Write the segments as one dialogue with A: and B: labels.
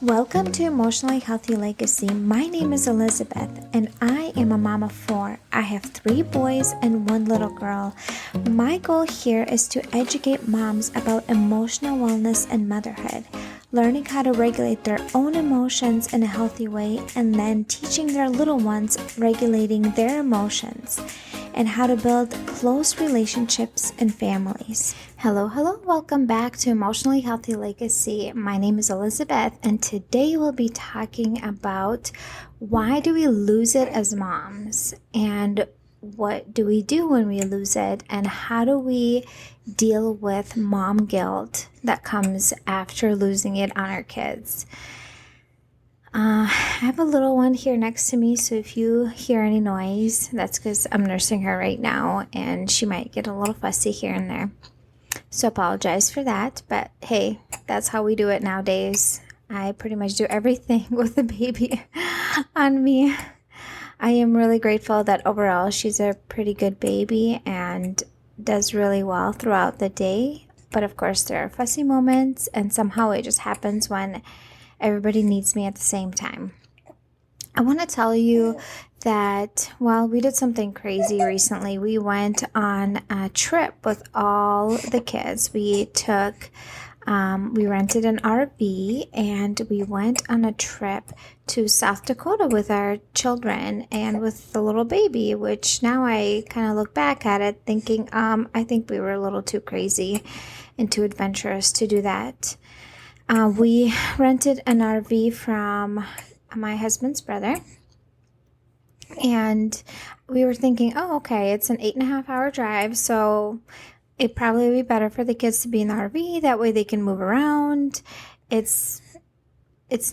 A: Welcome to Emotionally Healthy Legacy. My name is Elizabeth, and I am a mom of four. I have 3 boys and 1 little girl. My goal here is to educate moms about emotional wellness and motherhood, learning how to regulate their own emotions in a healthy way, and then teaching their little ones regulating their emotions and how to build close relationships and families. Hello, welcome back to Emotionally Healthy Legacy. My name is Elizabeth, and today we'll be talking about why do we lose it as moms, and what do we do when we lose it, and how do we deal with mom guilt that comes after losing it on our kids. I have a little one here next to me, so if you hear any noise, that's because I'm nursing her right now, and she might get a little fussy here and there. So apologize for that, but hey, that's how we do it nowadays. I pretty much do everything with the baby on me. I am really grateful that overall she's a pretty good baby and does really well throughout the day. But of course, there are fussy moments, and somehow it just happens when everybody needs me at the same time. I want to tell you that, well, we did something crazy recently. We went on a trip with all the kids. We rented an RV and we went on a trip to South Dakota with our children and with the little baby, which now I kind of look back at it thinking, I think we were a little too crazy and too adventurous to do that. We rented an RV from my husband's brother, and we were thinking, oh, okay, it's an 8.5-hour drive, so it'd probably be better for the kids to be in the RV. That way they can move around. It's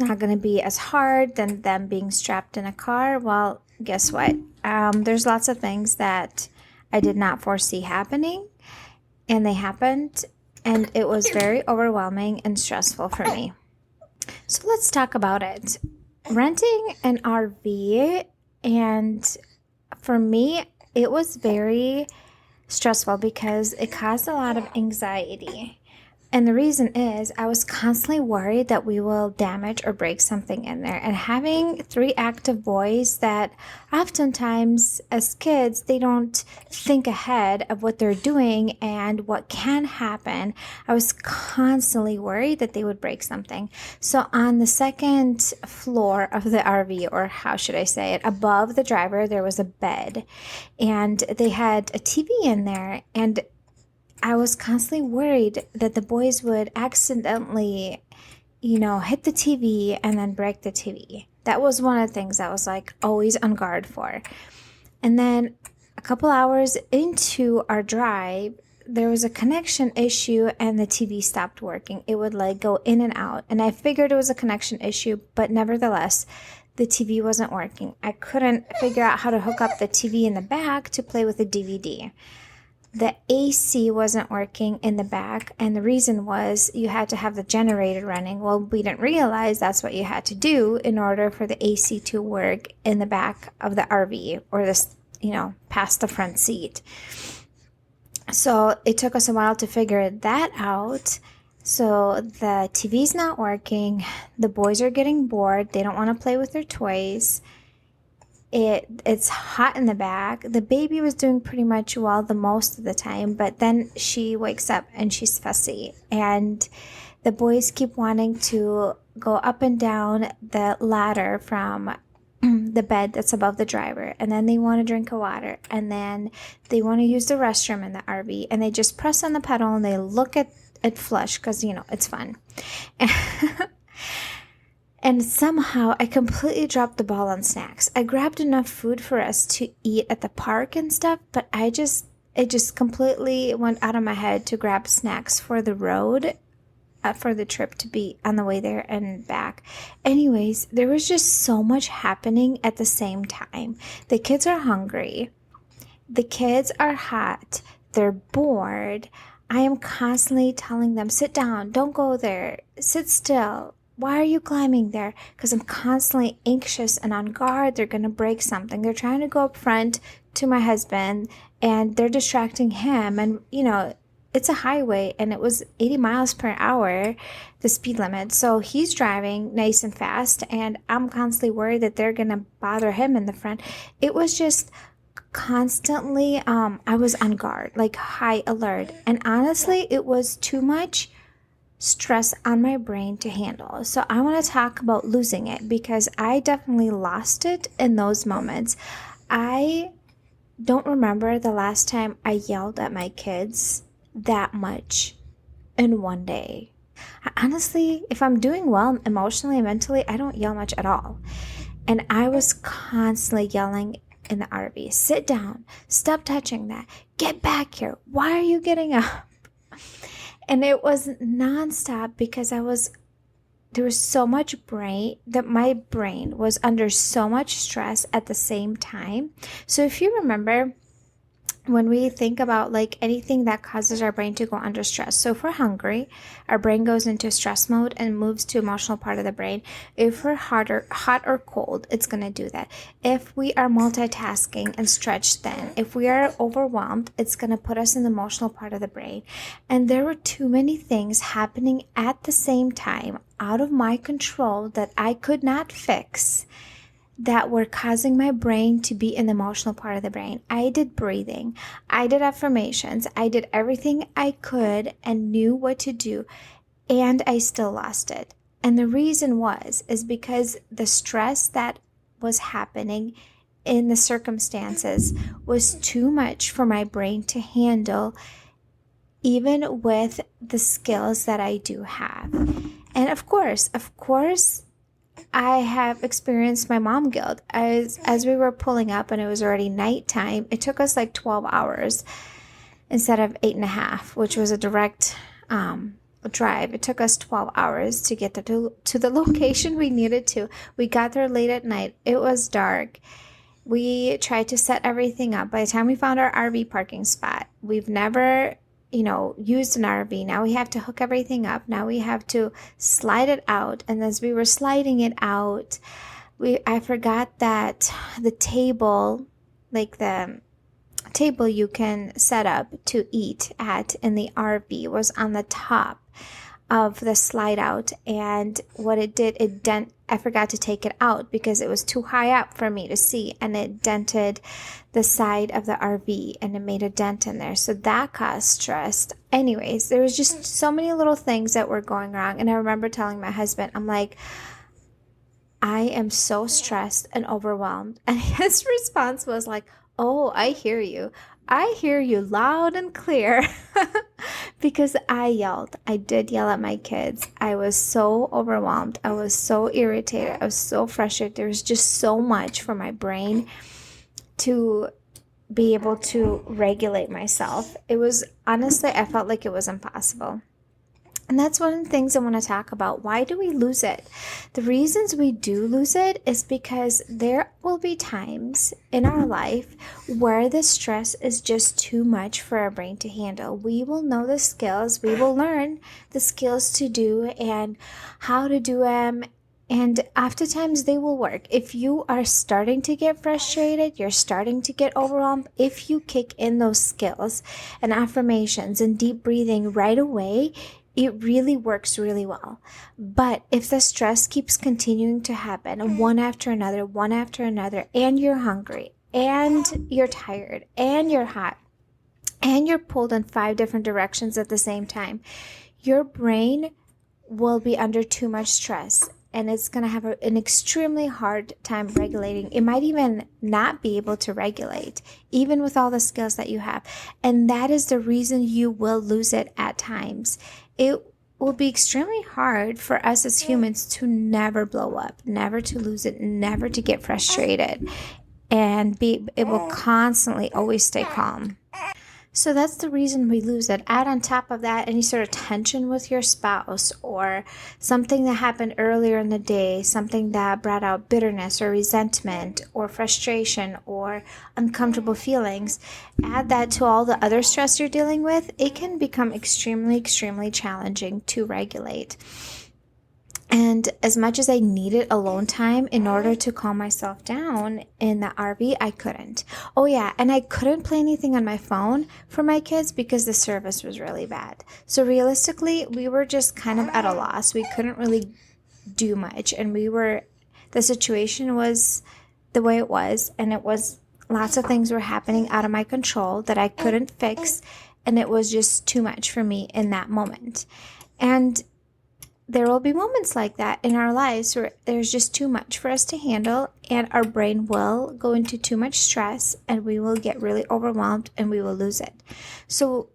A: not going to be as hard than them being strapped in a car. Well, guess what? There's lots of things that I did not foresee happening, and they happened. And it was very overwhelming and stressful for me. So let's talk about it. Renting an RV, and for me, it was very stressful because it caused a lot of anxiety. And the reason is I was constantly worried that we will damage or break something in there. And having 3 active boys that oftentimes as kids, they don't think ahead of what they're doing and what can happen. I was constantly worried that they would break something. So on the second floor of the RV, or how should I say it, above the driver, there was a bed. And they had a TV in there, and I was constantly worried that the boys would accidentally, hit the TV and then break the TV. That was one of the things I was always on guard for. And then a couple hours into our drive, there was a connection issue and the TV stopped working. It would go in and out. And I figured it was a connection issue, but nevertheless, the TV wasn't working. I couldn't figure out how to hook up the TV in the back to play with the DVD. The AC wasn't working in the back, and the reason was you had to have the generator running. Well, we didn't realize that's what you had to do in order for the AC to work in the back of the RV, or this, past the front seat. So it took us a while to figure that out. So the TV's not working. The boys are getting bored. They don't want to play with their toys. It's hot in the back. The baby was doing pretty much well the most of the time, but then she wakes up and she's fussy. And the boys keep wanting to go up and down the ladder from the bed that's above the driver. And then they want to drink a water. And then they want to use the restroom in the RV. And they just press on the pedal and they look at it flush because, it's fun. And somehow I completely dropped the ball on snacks. I grabbed enough food for us to eat at the park and stuff, but it just completely went out of my head to grab snacks for the road, for the trip to be on the way there and back. Anyways, there was just so much happening at the same time. The kids are hungry. The kids are hot. They're bored. I am constantly telling them, sit down, don't go there, sit still. Why are you climbing there? Because I'm constantly anxious and on guard. They're going to break something. They're trying to go up front to my husband, and they're distracting him. And, it's a highway and it was 80 miles per hour, the speed limit. So he's driving nice and fast and I'm constantly worried that they're going to bother him in the front. It was just constantly, I was on guard, like high alert. And honestly, it was too much stress on my brain to handle. So I want to talk about losing it because I definitely lost it in those moments. I don't remember the last time I yelled at my kids that much in one day. Honestly, if I'm doing well emotionally and mentally, I don't yell much at all. And I was constantly yelling in the RV, sit down, stop touching that, get back here, why are you getting up? And it was nonstop because there was so much brain that my brain was under so much stress at the same time. So if you remember, when we think about like anything that causes our brain to go under stress. So if we're hungry, our brain goes into stress mode and moves to emotional part of the brain. If we're hot or cold, it's going to do that. If we are multitasking and stretched thin, if we are overwhelmed, it's going to put us in the emotional part of the brain. And there were too many things happening at the same time out of my control that I could not fix, that were causing my brain to be in the emotional part of the brain. I did breathing, I did affirmations, I did everything I could and knew what to do, and I still lost it. And the reason is because the stress that was happening in the circumstances was too much for my brain to handle, even with the skills that I do have. And of course, I have experienced my mom guilt. As we were pulling up and it was already nighttime, it took us like 12 hours instead of 8.5, which was a direct drive. It took us 12 hours to get to the location we needed to. We got there late at night. It was dark. We tried to set everything up. By the time we found our RV parking spot, we've never used an RV. Now we have to hook everything up. Now we have to slide it out. And as we were sliding it out, I forgot that the table, like the table you can set up to eat at in the RV, was on the top of the slide out. And what it did, I forgot to take it out because it was too high up for me to see, and it dented the side of the RV and it made a dent in there. So that caused stress. Anyways, there was just so many little things that were going wrong. And I remember telling my husband, I'm like, I am so stressed and overwhelmed. And his response was like, oh, I hear you. I hear you loud and clear. Because I yelled. I did yell at my kids. I was so overwhelmed. I was so irritated. I was so frustrated. There was just so much for my brain to be able to regulate myself. It was, honestly, I felt like it was impossible. And that's one of the things I want to talk about. Why do we lose it? The reasons we do lose it is because there will be times in our life where the stress is just too much for our brain to handle. We will know the skills. We will learn the skills to do and how to do them. And oftentimes they will work. If you are starting to get frustrated, you're starting to get overwhelmed, if you kick in those skills and affirmations and deep breathing right away, it really works really well. But if the stress keeps continuing to happen one after another, and you're hungry, and you're tired, and you're hot, and you're pulled in 5 different directions at the same time, your brain will be under too much stress. And it's going to have an extremely hard time regulating. It might even not be able to regulate, even with all the skills that you have. And that is the reason you will lose it at times. It will be extremely hard for us as humans to never blow up, never to lose it, never to get frustrated. And it will constantly always stay calm. So that's the reason we lose it. Add on top of that any sort of tension with your spouse or something that happened earlier in the day, something that brought out bitterness or resentment or frustration or uncomfortable feelings. Add that to all the other stress you're dealing with. It can become extremely, extremely challenging to regulate. And as much as I needed alone time in order to calm myself down in the RV, I couldn't. Oh, yeah. And I couldn't play anything on my phone for my kids because the service was really bad. So realistically, we were just kind of at a loss. We couldn't really do much. And the situation was the way it was. And it was lots of things were happening out of my control that I couldn't fix. And it was just too much for me in that moment. And there will be moments like that in our lives where there's just too much for us to handle, and our brain will go into too much stress, and we will get really overwhelmed and we will lose it. So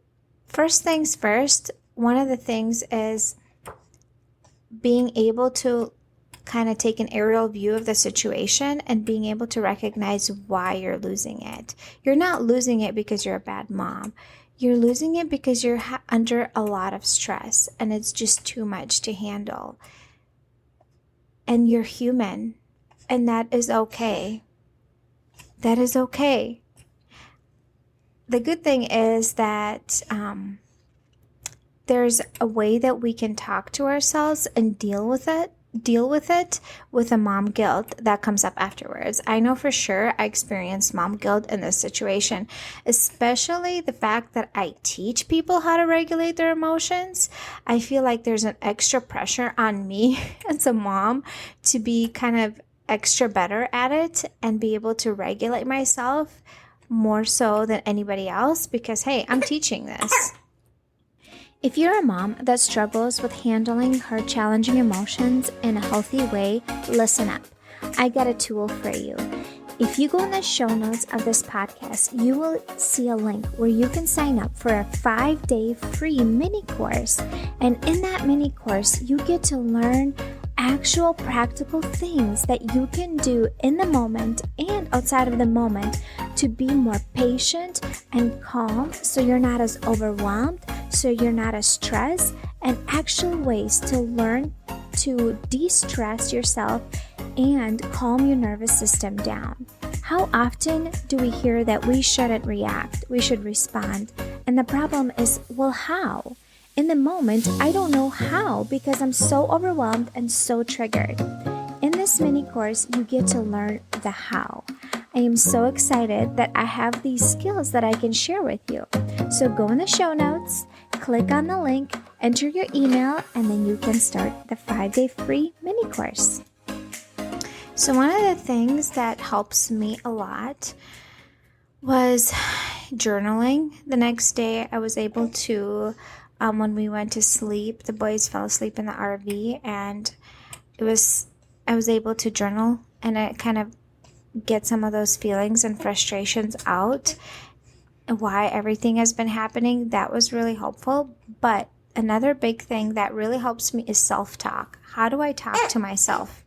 A: first things first, one of the things is being able to kind of take an aerial view of the situation and being able to recognize why you're losing it. You're not losing it because you're a bad mom. You're losing it because you're under a lot of stress and it's just too much to handle. And you're human, and that is okay. That is okay. The good thing is that there's a way that we can talk to ourselves and deal with it with a mom guilt that comes up afterwards. I know for sure I experienced mom guilt in this situation, especially the fact that I teach people how to regulate their emotions. I feel like there's an extra pressure on me as a mom to be kind of extra better at it and be able to regulate myself more so than anybody else because, hey, I'm teaching this. If you're a mom that struggles with handling her challenging emotions in a healthy way, listen up. I got a tool for you. If you go in the show notes of this podcast, you will see a link where you can sign up for a 5-day free mini course. And in that mini course, you get to learn actual practical things that you can do in the moment and outside of the moment to be more patient and calm so you're not as overwhelmed, so you're not as stressed, and actual ways to learn to de-stress yourself and calm your nervous system down. How often do we hear that we shouldn't react, we should respond? And the problem is, well, how? In the moment, I don't know how because I'm so overwhelmed and so triggered. In this mini course, you get to learn the how. I am so excited that I have these skills that I can share with you. So go in the show notes, click on the link, enter your email, and then you can start the 5-day free mini course. So one of the things that helps me a lot was journaling. The next day I was able to, when we went to sleep, the boys fell asleep in the RV, and I was able to journal and I kind of get some of those feelings and frustrations out and why everything has been happening. That was really helpful. But another big thing that really helps me is self-talk. How do I talk to myself?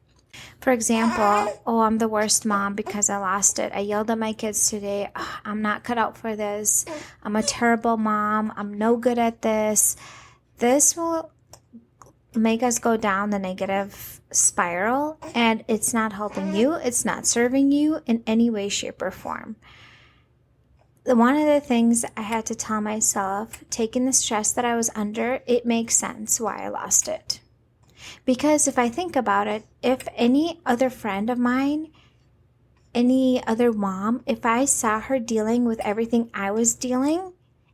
A: For example, oh, I'm the worst mom because I lost it. I yelled at my kids today. I'm not cut out for this. I'm a terrible mom. I'm no good at this. This will make us go down the negative spiral, and it's not helping you. It's not serving you in any way, shape, or form. One of the things I had to tell myself, taking the stress that I was under, it makes sense why I lost it. Because if I think about it, if any other friend of mine, any other mom, if I saw her dealing with everything I was dealing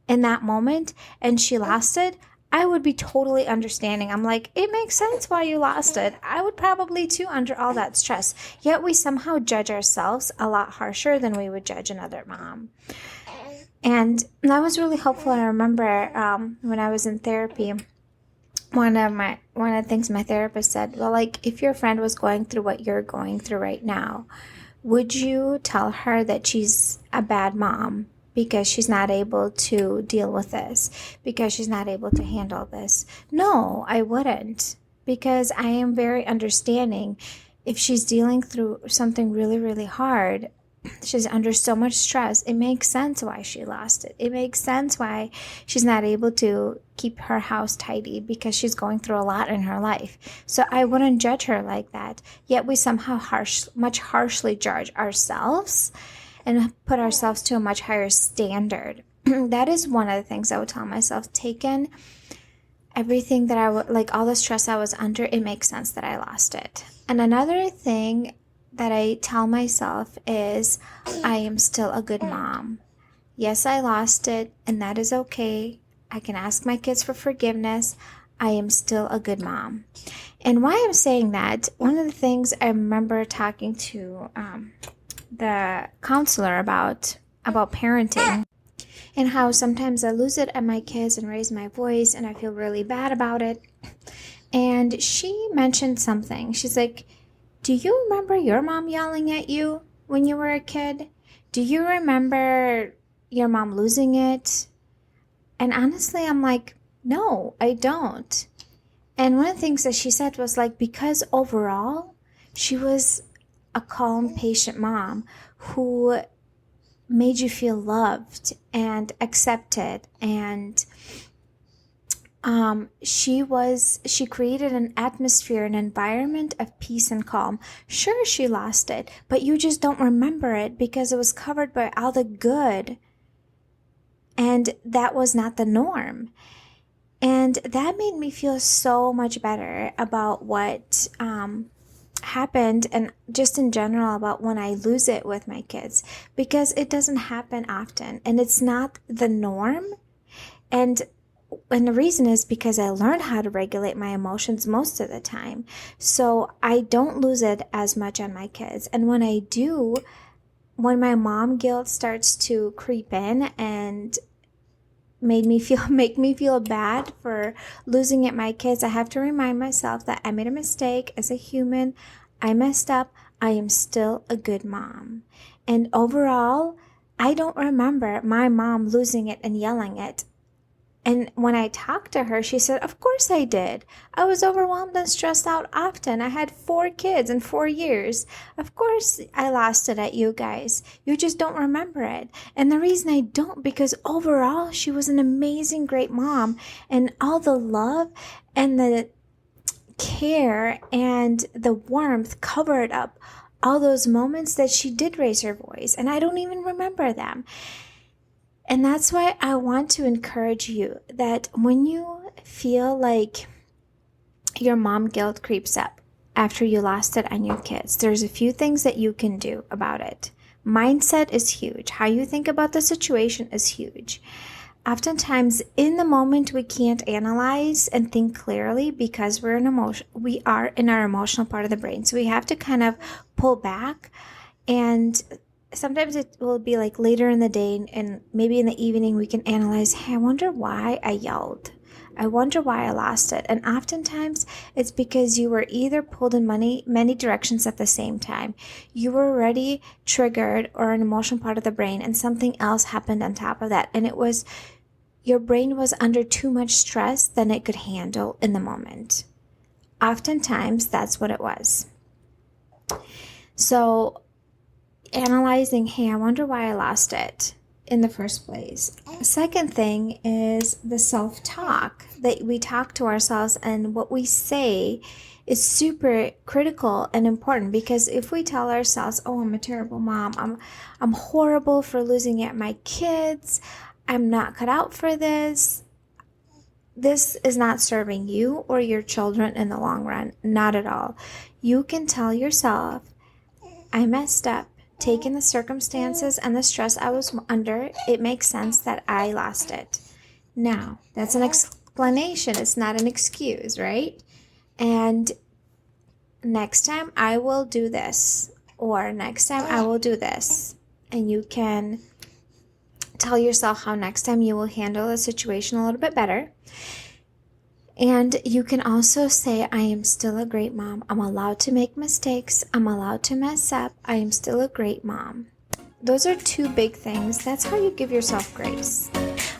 A: in that moment and she lost it, I would be totally understanding. I'm like, it makes sense why you lost it. I would probably too under all that stress. Yet we somehow judge ourselves a lot harsher than we would judge another mom. And that was really helpful. I remember when I was in therapy, one of the things my therapist said, well, like if your friend was going through what you're going through right now, would you tell her that she's a bad mom because she's not able to deal with this, because she's not able to handle this? No, I wouldn't, because I am very understanding. If she's dealing through something really, really hard, she's under so much stress, it makes sense why she lost it. It makes sense why she's not able to keep her house tidy, because she's going through a lot in her life. So I wouldn't judge her like that. Yet we somehow much harshly judge ourselves and put ourselves to a much higher standard. That is one of the things I would tell myself. everything that like all the stress I was under, it makes sense that I lost it. And another thing that I tell myself is I am still a good mom. Yes, I lost it, and that is okay. I can ask my kids for forgiveness. I am still a good mom. And why I'm saying that, one of the things I remember talking to the counselor about parenting, and how sometimes I lose it at my kids and raise my voice and I feel really bad about it. And she mentioned something. She's like, do you remember your mom yelling at you when you were a kid? Do you remember your mom losing it? And honestly, I'm like, no, I don't. And one of the things that she said was like, because overall, she was a calm, patient mom who made you feel loved and accepted, and she created an atmosphere, an environment of peace and calm. Sure, she lost it, but you just don't remember it because it was covered by all the good, and that was not the norm. And that made me feel so much better about what happened, and just in general about when I lose it with my kids, because it doesn't happen often and it's not the norm. And the reason is because I learned how to regulate my emotions most of the time. So I don't lose it as much on my kids. And when I do, when my mom guilt starts to creep in and make me feel bad for losing at my kids, I have to remind myself that I made a mistake as a human. I messed up. I am still a good mom. And overall, I don't remember my mom losing it and yelling it. And when I talked to her, she said, of course I did. I was overwhelmed and stressed out often. I had 4 kids in 4 years. Of course I lost it at you guys. You just don't remember it. And the reason I don't, because overall she was an amazing, great mom. And all the love and the care and the warmth covered up all those moments that she did raise her voice. And I don't even remember them. And that's why I want to encourage you that when you feel like your mom guilt creeps up after you lost it on your kids, there's a few things that you can do about it. Mindset is huge. How you think about the situation is huge. Oftentimes, in the moment, we can't analyze and think clearly because we are in our emotional part of the brain. So we have to kind of pull back, and sometimes it will be like later in the day and maybe in the evening we can analyze, hey, I wonder why I yelled. I wonder why I lost it. And oftentimes it's because you were either pulled in many directions at the same time. You were already triggered or an emotional part of the brain, and something else happened on top of that. And it was your brain was under too much stress than it could handle in the moment. Oftentimes that's what it was. So analyzing, hey, I wonder why I lost it in the first place. Second thing is the self-talk, that we talk to ourselves, and what we say is super critical and important, because if we tell ourselves, oh, I'm a terrible mom, I'm horrible for losing at my kids, I'm not cut out for this is not serving you or your children in the long run. Not at all. You can tell yourself, I messed up. Taking the circumstances and the stress I was under, it makes sense that I lost it. Now, that's an explanation. It's not an excuse, right? And next time I will do this, or next time I will do this. And you can tell yourself how next time you will handle the situation a little bit better. And you can also say, I am still a great mom. I'm allowed to make mistakes. I'm allowed to mess up. I am still a great mom. Those are 2 big things. That's how you give yourself grace.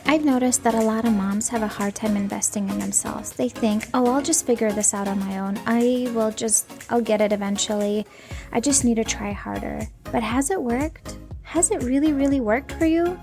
B: I've noticed that a lot of moms have a hard time investing in themselves. They think, oh, I'll just figure this out on my own. I'll get it eventually. I just need to try harder. But has it worked? Has it really, really worked for you?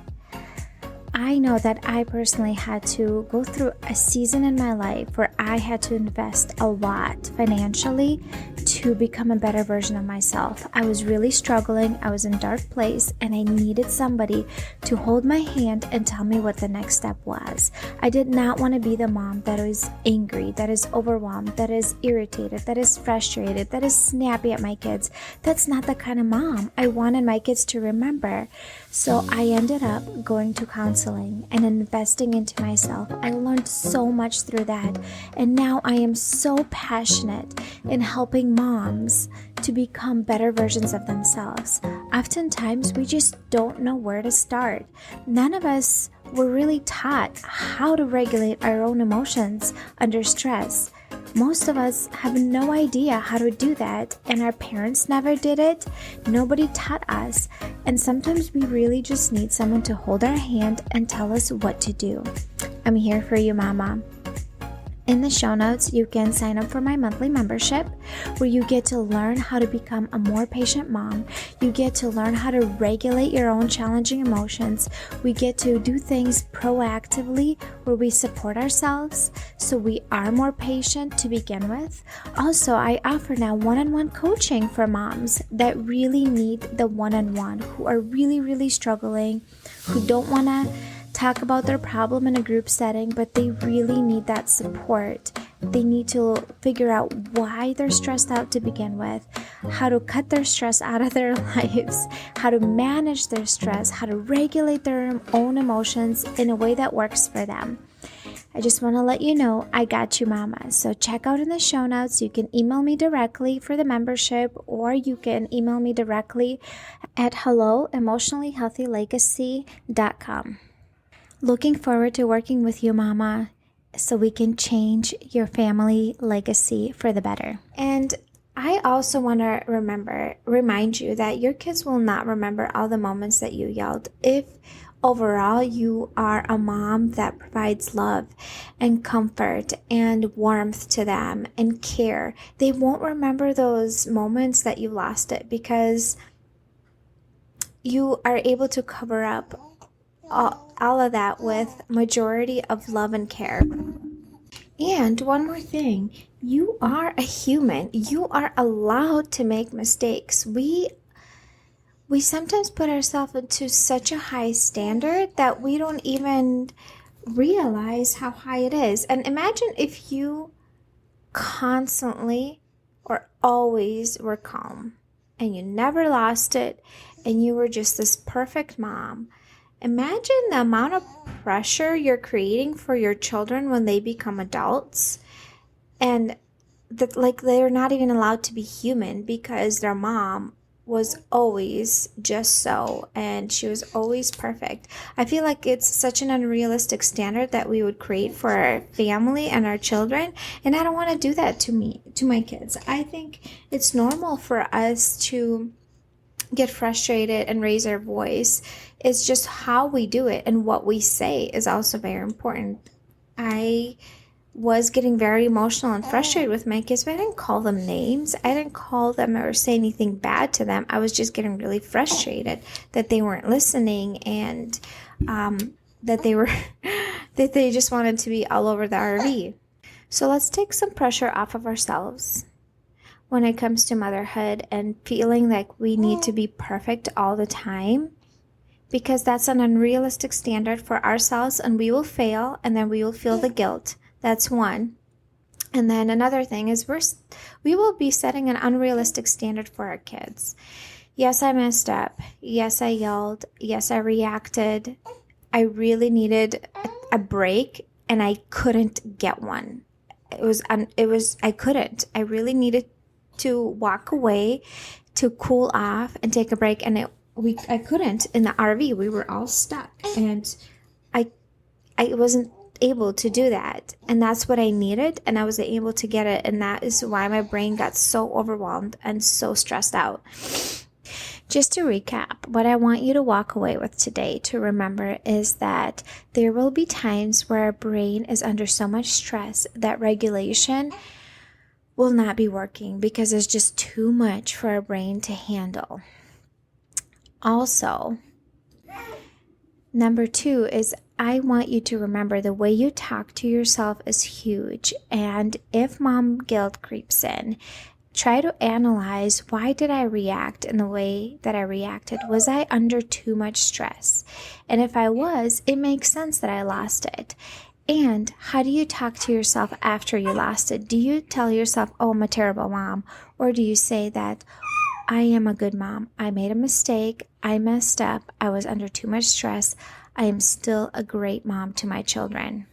B: I know that I personally had to go through a season in my life where I had to invest a lot financially to become a better version of myself. I was really struggling. I was in a dark place and I needed somebody to hold my hand and tell me what the next step was. I did not want to be the mom that is angry, that is overwhelmed, that is irritated, that is frustrated, that is snappy at my kids. That's not the kind of mom I wanted my kids to remember. So I ended up going to counseling and investing into myself. I learned so much through that. And now I am so passionate in helping moms to become better versions of themselves. Oftentimes, we just don't know where to start. None of us were really taught how to regulate our own emotions under stress. Most of us have no idea how to do that, and our parents never did it. Nobody taught us, and sometimes we really just need someone to hold our hand and tell us what to do. I'm here for you, Mama. In the show notes, you can sign up for my monthly membership where you get to learn how to become a more patient mom. You get to learn how to regulate your own challenging emotions. We get to do things proactively where we support ourselves so we are more patient to begin with. Also, I offer now one-on-one coaching for moms that really need the one-on-one, who are really, really struggling, who don't want to talk about their problem in a group setting, but they really need that support. They need to figure out why they're stressed out to begin with, how to cut their stress out of their lives, how to manage their stress, how to regulate their own emotions in a way that works for them. I just want to let you know I got you, Mama. So check out in the show notes. You can email me directly for the membership, or you can email me directly at hello@emotionallyhealthylegacy.com. Looking forward to working with you, Mama, so we can change your family legacy for the better. And I also want to remind you that your kids will not remember all the moments that you yelled. If overall you are a mom that provides love and comfort and warmth to them and care, they won't remember those moments that you lost it, because you are able to cover up all of that with majority of love and care. And one more thing, you are a human. You are allowed to make mistakes. We sometimes put ourselves into such a high standard that we don't even realize how high it is. And imagine if you constantly or always were calm and you never lost it and you were just this perfect mom. Imagine the amount of pressure you're creating for your children when they become adults, and that, like, they're not even allowed to be human because their mom was always just so, and she was always perfect. I feel like it's such an unrealistic standard that we would create for our family and our children, and I don't want to do that to my kids. I think it's normal for us to get frustrated and raise our voice. It's just how we do it, and what we say is also very important. I was getting very emotional and frustrated with my kids, but I didn't call them names. I didn't call them or say anything bad to them. I was just getting really frustrated that they weren't listening, and that they just wanted to be all over the RV. So let's take some pressure off of ourselves when it comes to motherhood and feeling like we need to be perfect all the time, because that's an unrealistic standard for ourselves, and we will fail, and then we will feel the guilt. That's one. And then another thing is we will be setting an unrealistic standard for our kids. Yes, I messed up. Yes, I yelled. Yes, I reacted. I really needed a break, and I couldn't get one. I couldn't. I really needed to walk away, to cool off and take a break, and I couldn't. In the RV, we were all stuck, and I wasn't able to do that, and that's what I needed, and I was able to get it, and that is why my brain got so overwhelmed and so stressed out. Just to recap, what I want you to walk away with today to remember is that there will be times where our brain is under so much stress that regulation will not be working because there's just too much for our brain to handle. Also,
A: Number 2 is I want you to remember the way you talk to yourself is huge. And if mom guilt creeps in, try to analyze, why did I react in the way that I reacted? Was I under too much stress? And if I was, it makes sense that I lost it. And how do you talk to yourself after you lost it? Do you tell yourself, oh, I'm a terrible mom? Or do you say that I am a good mom. I made a mistake. I messed up. I was under too much stress. I am still a great mom to my children.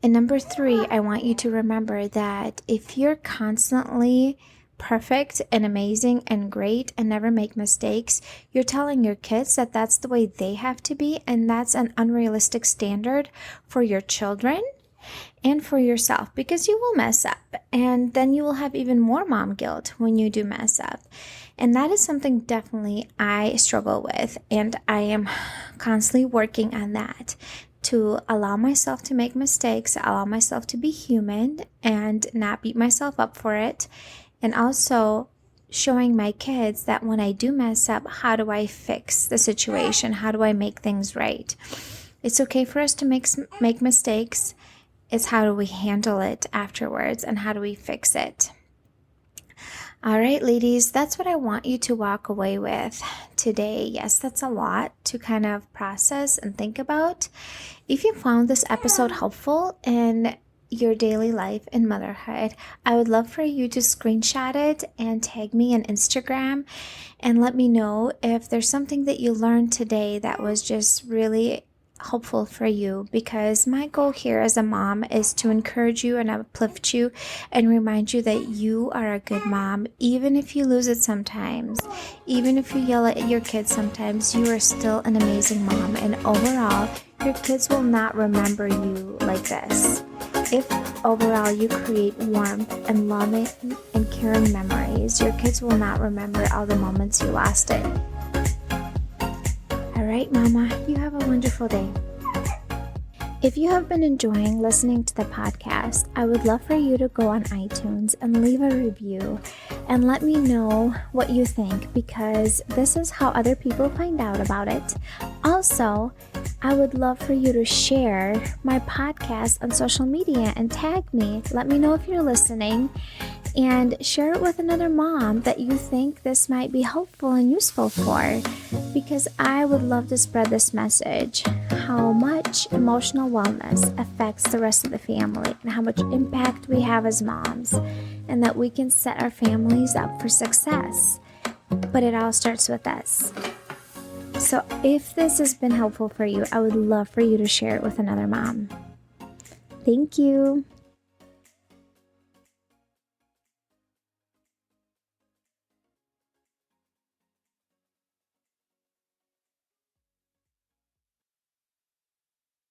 A: And number 3, I want you to remember that if you're constantly perfect and amazing and great and never make mistakes, you're telling your kids that that's the way they have to be, and that's an unrealistic standard for your children and for yourself, because you will mess up, and then you will have even more mom guilt when you do mess up. And that is something definitely I struggle with, and I am constantly working on that, to allow myself to make mistakes, allow myself to be human and not beat myself up for it, and also showing my kids that when I do mess up, how do I fix the situation? How do I make things right? It's okay for us to make mistakes. It's how do we handle it afterwards, and how do we fix it? All right, ladies, that's what I want you to walk away with today. Yes, that's a lot to kind of process and think about. If you found this episode helpful in your daily life in motherhood, I would love for you to screenshot it and tag me on Instagram and let me know if there's something that you learned today that was just really helpful for you, because my goal here as a mom is to encourage you and uplift you and remind you that you are a good mom. Even if you lose it sometimes, even if you yell at your kids sometimes, you are still an amazing mom, and overall your kids will not remember you like this. If overall you create warmth and loving and caring memories, your kids will not remember all the moments you lost it. All right, Mama, you have a wonderful day. If you have been enjoying listening to the podcast, I would love for you to go on iTunes and leave a review and let me know what you think, because this is how other people find out about it. Also, I would love for you to share my podcast on social media and tag me. Let me know if you're listening, and share it with another mom that you think this might be helpful and useful for, because I would love to spread this message, how much emotional wellness affects the rest of the family and how much impact we have as moms, and that we can set our families up for success. But it all starts with us. So if this has been helpful for you, I would love for you to share it with another mom. Thank you.